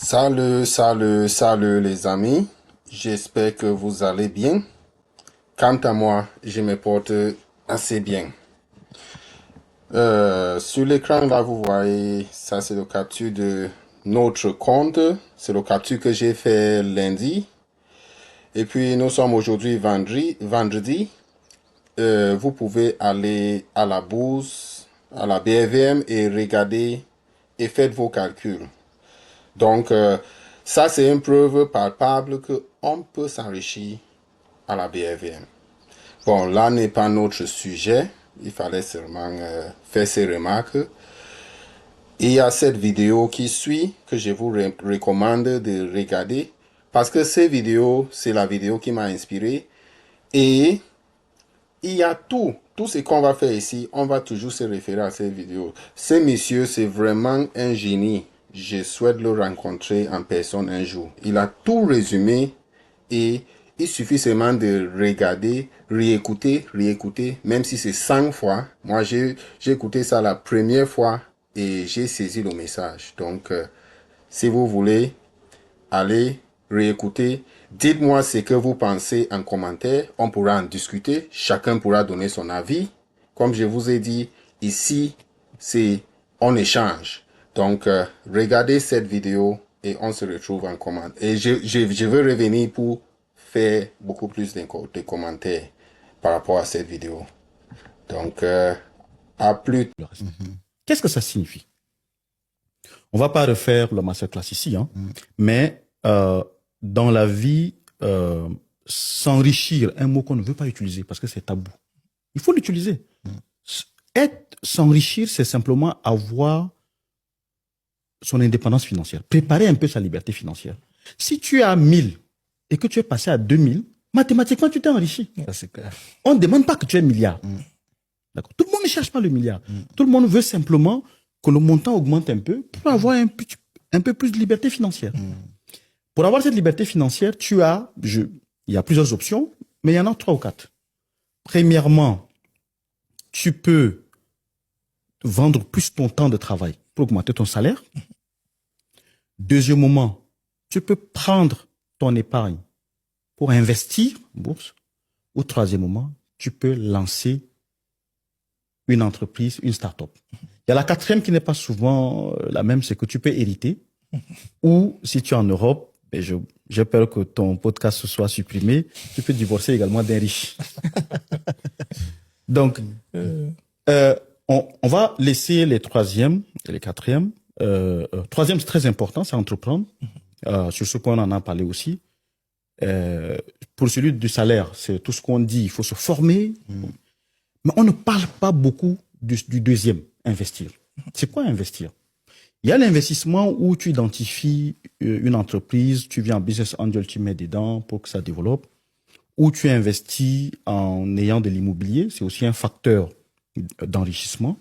Salut les amis. J'espère que vous allez bien. Quant à moi, je me porte assez bien. Sur l'écran là, vous voyez, ça c'est le capture de notre compte. C'est le capture que j'ai fait lundi. Et puis nous sommes aujourd'hui vendredi. Vous pouvez aller à la bourse, à la BRVM et regarder et faites vos calculs. Donc, ça, c'est une preuve palpable qu'on peut s'enrichir à la BRVM. Bon, là n'est pas notre sujet. Il fallait seulement faire ces remarques. Il y a cette vidéo qui suit que je vous recommande de regarder parce que cette vidéo, c'est la vidéo qui m'a inspiré. Et il y a tout ce qu'on va faire ici, on va toujours se référer à cette vidéo. Ce monsieur, c'est vraiment un génie. Je souhaite le rencontrer en personne un jour. Il a tout résumé et il suffit seulement de regarder, réécouter, même si c'est 100 fois. Moi, j'ai écouté ça la première fois et j'ai saisi le message. Donc, si vous voulez, allez réécouter. Dites-moi ce que vous pensez en commentaire. On pourra en discuter. Chacun pourra donner son avis. Comme je vous ai dit, ici, c'est on échange. Donc, regardez cette vidéo et on se retrouve en commentaire. Et je veux revenir pour faire beaucoup plus de commentaires par rapport à cette vidéo. Donc, à plus. Qu'est-ce que ça signifie? On va pas refaire le masterclass ici, hein, mais dans la vie, s'enrichir, un mot qu'on ne veut pas utiliser parce que c'est tabou. Il faut l'utiliser. S'enrichir, c'est simplement avoir son indépendance financière, préparer un peu sa liberté financière. Si tu as 1000 et que tu es passé à 2000, mathématiquement, tu t'es enrichi. Ça, c'est clair. On ne demande pas que tu aies un milliard. D'accord. Tout le monde ne cherche pas le milliard. Tout le monde veut simplement que le montant augmente un peu pour avoir un peu plus de liberté financière. Pour avoir cette liberté financière, il y a plusieurs options, mais il y en a 3 ou 4. Premièrement, tu peux vendre plus ton temps de travail pour augmenter ton salaire. Deuxièmement, tu peux prendre ton épargne pour investir en bourse. Ou troisièmement, tu peux lancer une entreprise, une start-up. Il y a la quatrième qui n'est pas souvent la même, c'est que tu peux hériter. Ou si tu es en Europe, j'ai peur que ton podcast soit supprimé, tu peux divorcer également d'un riche. Donc, on va laisser les troisièmes et les quatrièmes. Troisième, c'est très important, c'est entreprendre. Sur ce point, on en a parlé aussi. Pour celui du salaire, c'est tout ce qu'on dit, il faut se former. Mais on ne parle pas beaucoup du deuxième, investir. C'est quoi investir? Il y a l'investissement où tu identifies une entreprise, tu viens en business angel, tu mets dedans pour que ça développe, ou tu investis en ayant de l'immobilier, c'est aussi un facteur d'enrichissement.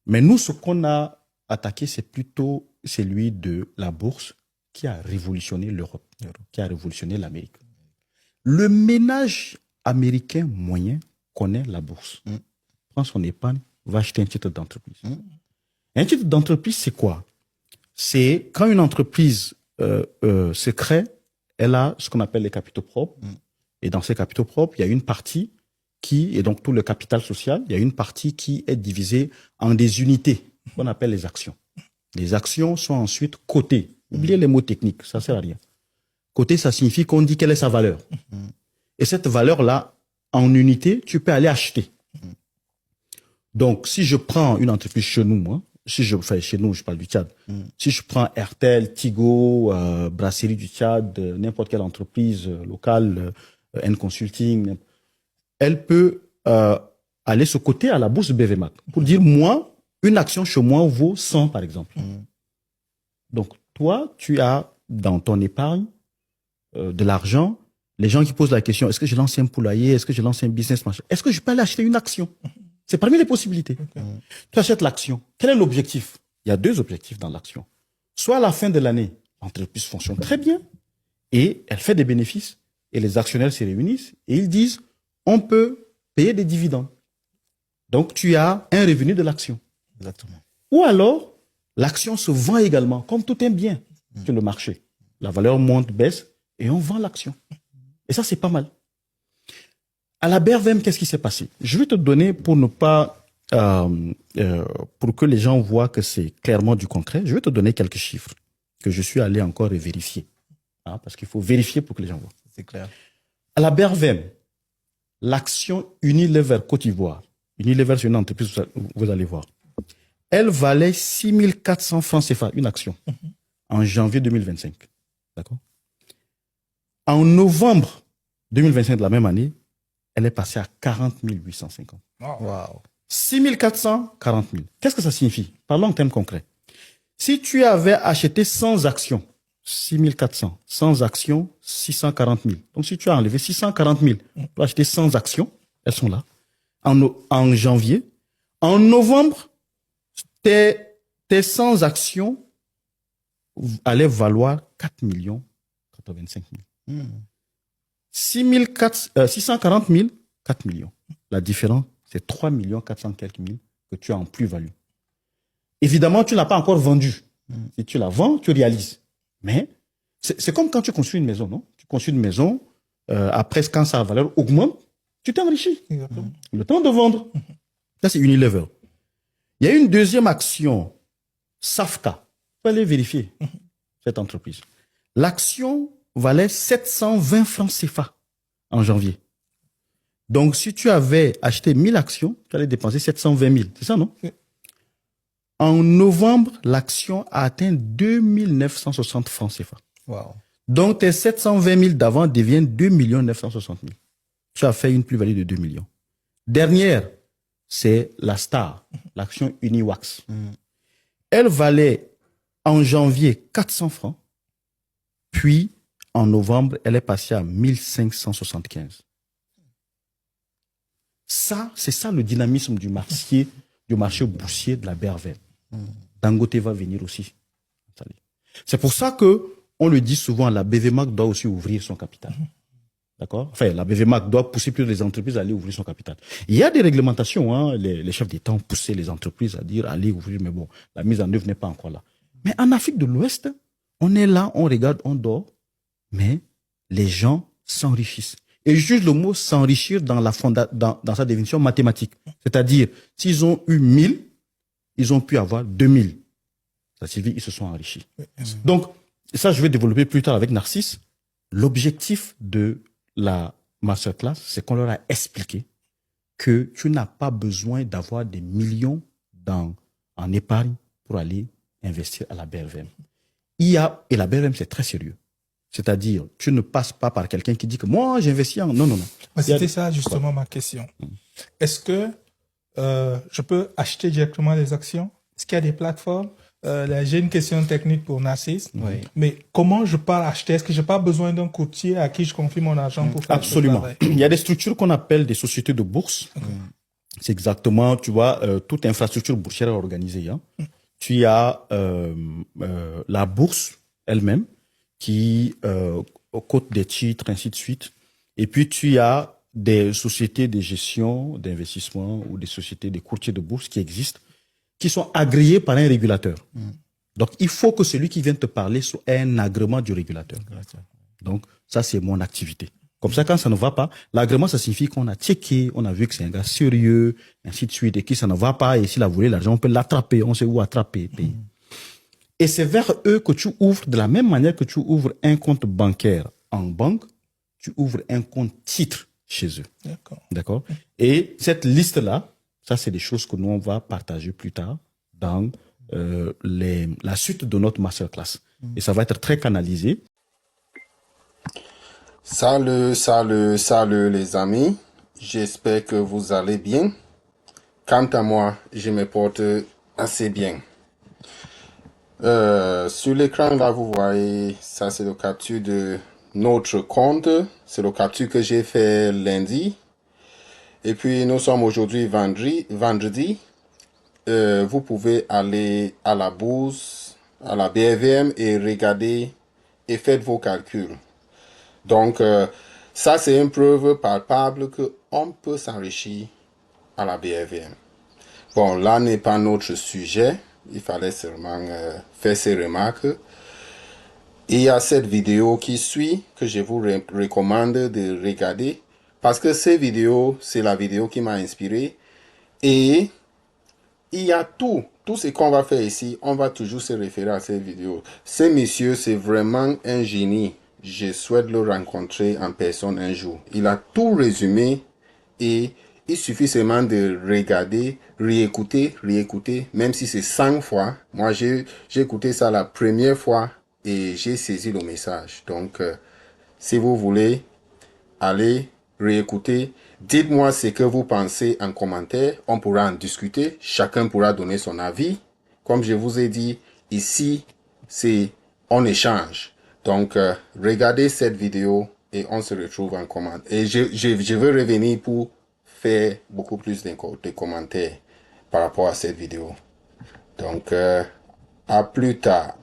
Mais nous, ce qu'on a attaqué, c'est plutôt celui de la bourse qui a révolutionné l'Europe, qui a révolutionné l'Amérique. Le ménage américain moyen connaît la bourse. Prend son épargne, va acheter un titre d'entreprise. Un titre d'entreprise, c'est quoi? C'est quand une entreprise se crée, elle a ce qu'on appelle les capitaux propres. Et dans ces capitaux propres, il y a une partie et donc tout le capital social, il y a une partie qui est divisée en des unités qu'on appelle les actions. Les actions sont ensuite cotées. Oubliez les mots techniques, ça sert à rien. Coté, ça signifie qu'on dit quelle est sa valeur. Et cette valeur-là, en unité, tu peux aller acheter. Donc, si je prends une entreprise chez nous, chez nous, je parle du Tchad. Si je prends Airtel, Tigo, Brasserie du Tchad, n'importe quelle entreprise locale, N-Consulting, elle peut aller se coter à la bourse BVMAC pour dire, moi, une action chez moi vaut 100, par exemple. Donc, toi, tu as dans ton épargne de l'argent. Les gens qui posent la question, est-ce que je lance un poulailler, est-ce que je lance un business, machin, est-ce que je peux aller acheter une action? C'est parmi les possibilités. Tu achètes l'action. Quel est l'objectif? Il y a 2 objectifs dans l'action. Soit à la fin de l'année, l'entreprise fonctionne très bien et elle fait des bénéfices et les actionnaires se réunissent et ils disent, on peut payer des dividendes. Donc, tu as un revenu de l'action. Exactement. Ou alors, l'action se vend également, comme tout un bien. sur le marché. La valeur monte, baisse, et on vend l'action. Et ça, c'est pas mal. À la BRVM, qu'est-ce qui s'est passé? Je vais te donner, pour ne pas, pour que les gens voient que c'est clairement du concret, je vais te donner quelques chiffres que je suis allé encore vérifier. Hein, parce qu'il faut vérifier pour que les gens voient. C'est clair. À la BRVM, l'action Unilever Côte d'Ivoire, Unilever, c'est une entreprise, vous allez voir, elle valait 6 400 francs CFA, une action, en janvier 2025. D'accord? En novembre 2025 de la même année, elle est passée à 40 850. Wow. 6 400, 40 000. Qu'est-ce que ça signifie? Parlons en termes concrets. Si tu avais acheté 100 actions, 6 400, 100 actions, 640 000. Donc, si tu as enlevé 640 000 pour acheter 100 actions, elles sont là, en janvier. En novembre, tes 100 actions allaient valoir 4 85 000. 640 000, 4 millions. La différence, c'est 3 400 quelques mille que tu as en plus-value. Évidemment, tu ne l'as pas encore vendu. Si tu la vends, tu réalises. Mais c'est comme quand tu construis une maison, non? Tu construis une maison, après, quand sa valeur augmente, tu t'enrichis. Le temps de vendre. Ça, c'est Unilever. Il y a une deuxième action, Safka. Tu peux aller vérifier cette entreprise. L'action valait 720 francs CFA en janvier. Donc, si tu avais acheté 1000 actions, tu allais dépenser 720 000. C'est ça, non? Oui. En novembre, l'action a atteint 2960 francs CFA. Wow. Donc, tes 720 000 d'avant deviennent 2 960 000. Tu as fait une plus-value de 2 millions. Dernière, c'est la star, l'action Uniwax. Elle valait en janvier 400 francs, puis en novembre, elle est passée à 1575. Ça, c'est ça le dynamisme du marché boursier de la BRVM. Dangote va venir aussi. C'est pour ça que on le dit souvent, la BVMAC doit aussi ouvrir son capital. D'accord? Enfin, la BVMAC doit pousser plus les entreprises à aller ouvrir son capital. Il y a des réglementations, hein, les chefs d'État ont poussé les entreprises à dire allez ouvrir, mais bon, la mise en œuvre n'est pas encore là. Mais en Afrique de l'Ouest, on est là, on regarde, on dort, mais les gens s'enrichissent. Et je juge le mot s'enrichir dans dans sa définition mathématique. C'est-à-dire, s'ils ont eu 1000, ils ont pu avoir 2000. Ça signifie qu'ils se sont enrichis. Donc, ça, je vais développer plus tard avec Narcisse. L'objectif de la masterclass, c'est qu'on leur a expliqué que tu n'as pas besoin d'avoir des millions en épargne pour aller investir à la BRVM. Et la BRVM, c'est très sérieux. C'est-à-dire, tu ne passes pas par quelqu'un qui dit que moi, j'investis en... Non. C'était ça, justement, ma question. Est-ce que je peux acheter directement des actions? Est-ce qu'il y a des plateformes? J'ai une question technique pour Narcisse. Oui. Mais comment je peux acheter? Est-ce que je n'ai pas besoin d'un courtier à qui je confie mon argent pour faire Absolument. ce travail? Il y a des structures qu'on appelle des sociétés de bourse. C'est exactement, tu vois, toute infrastructure boursière organisée. Hein. Tu as la bourse elle-même qui cote des titres, ainsi de suite. Et puis, tu as des sociétés de gestion, d'investissement ou des sociétés de courtiers de bourse qui existent, qui sont agréées par un régulateur. Donc, il faut que celui qui vient te parler ait un agrément du régulateur. Donc, ça, c'est mon activité. Comme ça, quand ça ne va pas, l'agrément, ça signifie qu'on a checké, on a vu que c'est un gars sérieux, ainsi de suite, et que ça ne va pas, et s'il a volé l'argent, on peut l'attraper, on sait où attraper, payer. Et c'est vers eux que tu ouvres, de la même manière que tu ouvres un compte bancaire en banque, tu ouvres un compte titre chez eux. D'accord. Et cette liste-là, ça, c'est des choses que nous, on va partager plus tard dans la suite de notre masterclass. Et ça va être très canalisé. Salut les amis. J'espère que vous allez bien. Quant à moi, je me porte assez bien. Sur l'écran, là, vous voyez, ça c'est le capture de notre compte. C'est le capture que j'ai fait lundi. Et puis, nous sommes aujourd'hui vendredi. Vous pouvez aller à la bourse, à la BRVM et regarder et faites vos calculs. Donc, ça c'est une preuve palpable qu'on peut s'enrichir à la BRVM. Bon, là n'est pas notre sujet. Il fallait seulement faire ces remarques. Il y a cette vidéo qui suit que je vous recommande de regarder parce que cette vidéo, c'est la vidéo qui m'a inspiré. Et il y a tout ce qu'on va faire ici, on va toujours se référer à cette vidéo. Ce monsieur, c'est vraiment un génie. Je souhaite le rencontrer en personne un jour. Il a tout résumé et il suffit seulement de regarder, réécouter, même si c'est 100 fois. Moi, j'ai écouté ça la première fois et j'ai saisi le message. Donc, si vous voulez, allez réécouter. Dites-moi ce que vous pensez en commentaire. On pourra en discuter. Chacun pourra donner son avis. Comme je vous ai dit, ici, c'est on échange. Donc, regardez cette vidéo et on se retrouve en commentaire. Et je veux revenir pour faire beaucoup plus de commentaires par rapport à cette vidéo. Donc, à plus tard.